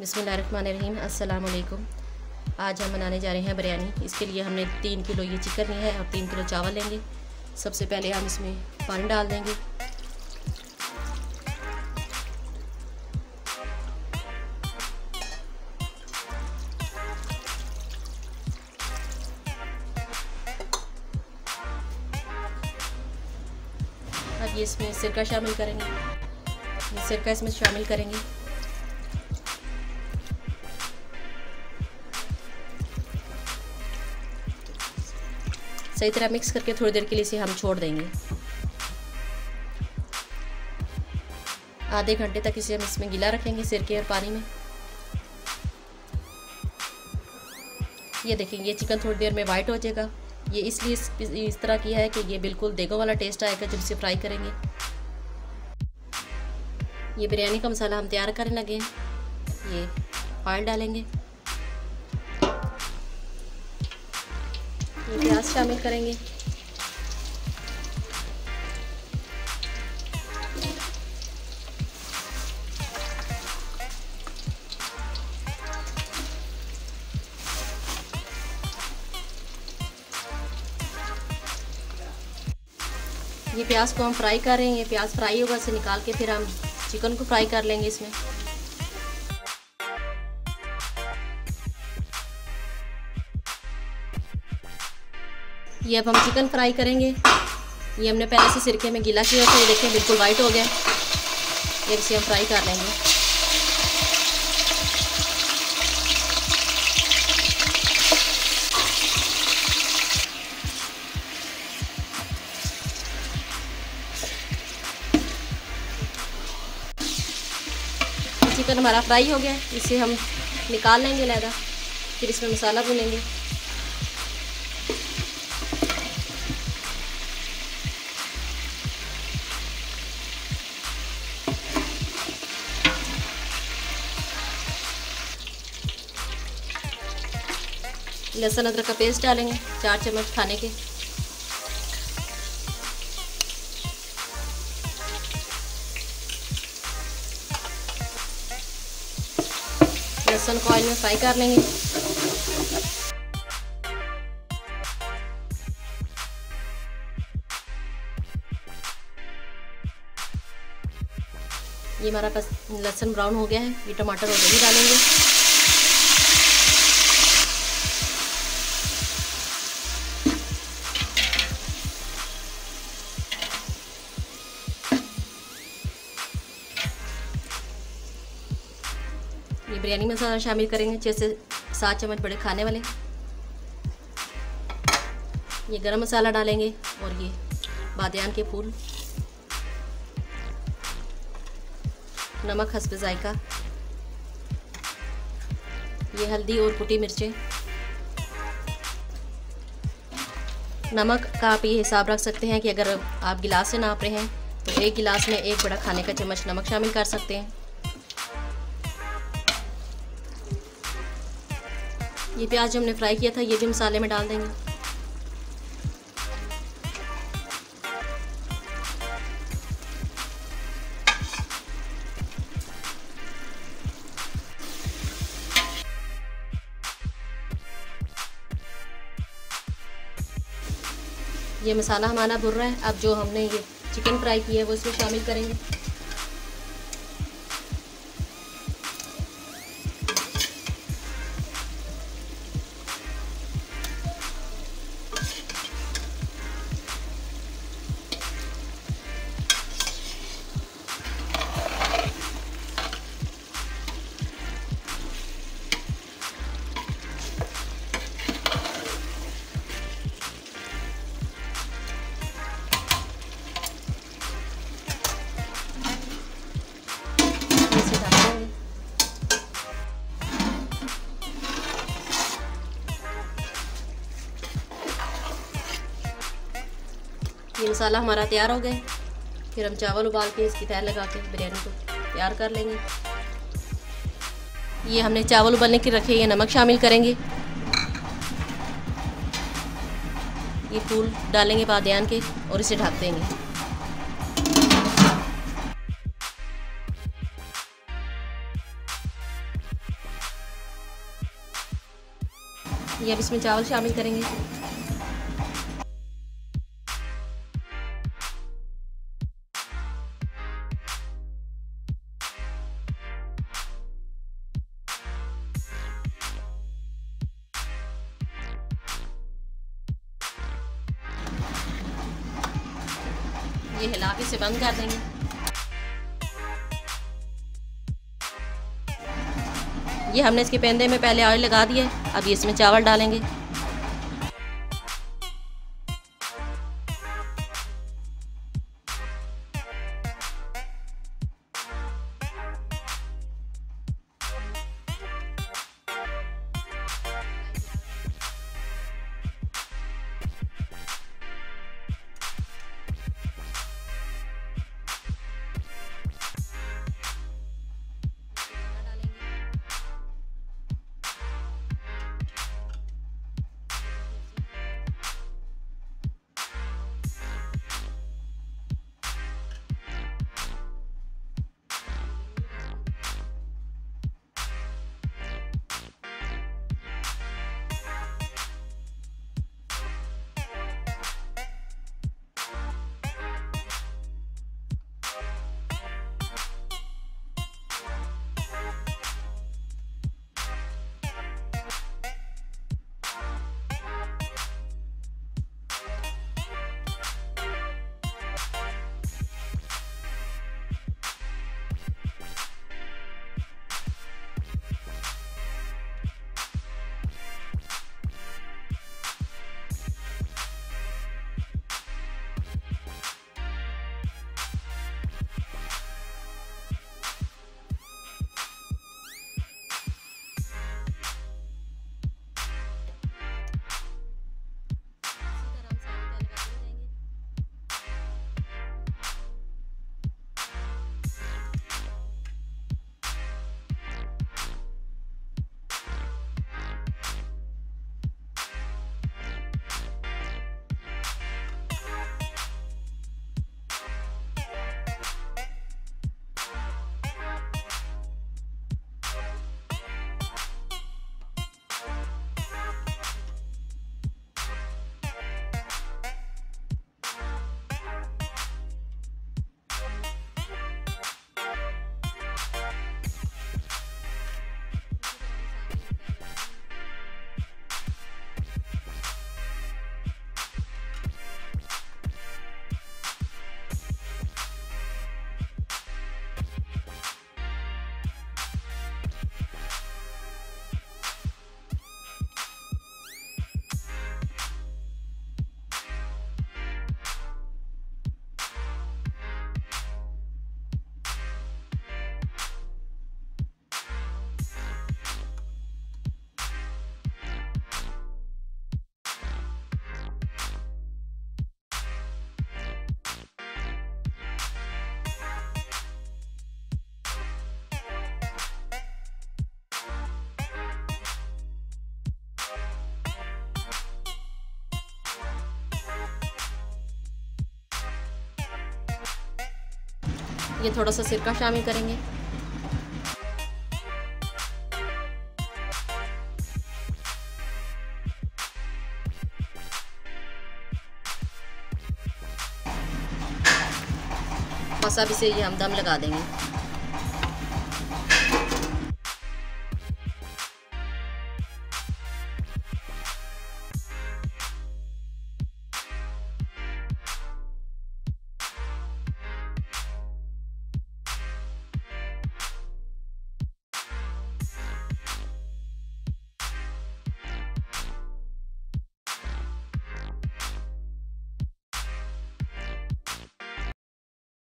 बिस्मिल्लाहिर्रहमानिर्रहीम। अस्सलाम वालेकुम। आज हम बनाने जा रहे हैं बिरयानी। इसके लिए हमने 3 किलो ये चिकन लिया है और 3 किलो चावल लेंगे। सबसे पहले हम इसमें पानी डाल देंगे। अब ये इसमें सिरका शामिल करेंगे। ये सिरका इसमें शामिल करेंगे। सही तरह मिक्स करके थोड़ी देर के लिए इसे हम छोड़ देंगे। आधे घंटे तक इसे हम इसमें गीला रखेंगे सिरके और पानी में। ये देखेंगे ये चिकन थोड़ी देर में वाइट हो जाएगा। ये इसलिए इस तरह किया है कि ये बिल्कुल देगों वाला टेस्ट आएगा जब इसे फ्राई करेंगे। ये बिरयानी का मसाला हम तैयार करने लगे हैं। ये ऑयल डालेंगे, ये प्याज शामिल करेंगे, ये प्याज को हम फ्राई कर रहे हैं। ये प्याज फ्राई होगा इसे निकाल के फिर हम चिकन को फ्राई कर लेंगे इसमें। ये अब हम चिकन फ्राई करेंगे। ये हमने पहले से सिरके में गीला किया था। ये देखें बिल्कुल वाइट हो गया। ये इसे हम फ्राई कर लेंगे। चिकन हमारा फ्राई हो गया, इसे हम निकाल लेंगे अलहदा। फिर इसमें मसाला भूनेंगे। लहसुन अदरक का पेस्ट डालेंगे 4 चम्मच खाने के। लहसुन को ऑयल में फ्राई कर लेंगे। ये हमारा बस लहसुन ब्राउन हो गया है। ये टमाटर और दही डालेंगे। ये बिरयानी मसाला शामिल करेंगे 6 से 7 चम्मच बड़े खाने वाले। ये गरम मसाला डालेंगे और ये बादियान के फूल, नमक हस्ब जायका, ये हल्दी और कुटी मिर्चें। नमक का आप ये हिसाब रख सकते हैं कि अगर आप गिलास से नाप रहे हैं तो 1 गिलास में 1 बड़ा खाने का चम्मच नमक शामिल कर सकते हैं। ये प्याज जो हमने फ्राई किया था ये भी मसाले में डाल देंगे। ये मसाला हमारा भुन रहा है। अब जो हमने ये चिकन फ्राई किया है वो इसमें शामिल करेंगे। ये मसाला हमारा तैयार हो गया। फिर हम चावल उबाल के इसकी तह लगा के बिरयानी को तैयार कर लेंगे। ये हमने चावल उबालने के रखे, ये नमक शामिल करेंगे। ये फूल डालेंगे बादियान के और इसे ढक देंगे। ये अब इसमें चावल शामिल करेंगे। ये हिला के इसे बंद कर देंगे। ये हमने इसके पेंदे में पहले ऑयल लगा दिया है। अब ये इसमें चावल डालेंगे। ये थोड़ा सा सिरका शामिल करेंगे। बस अब इसे ये हम दम लगा देंगे।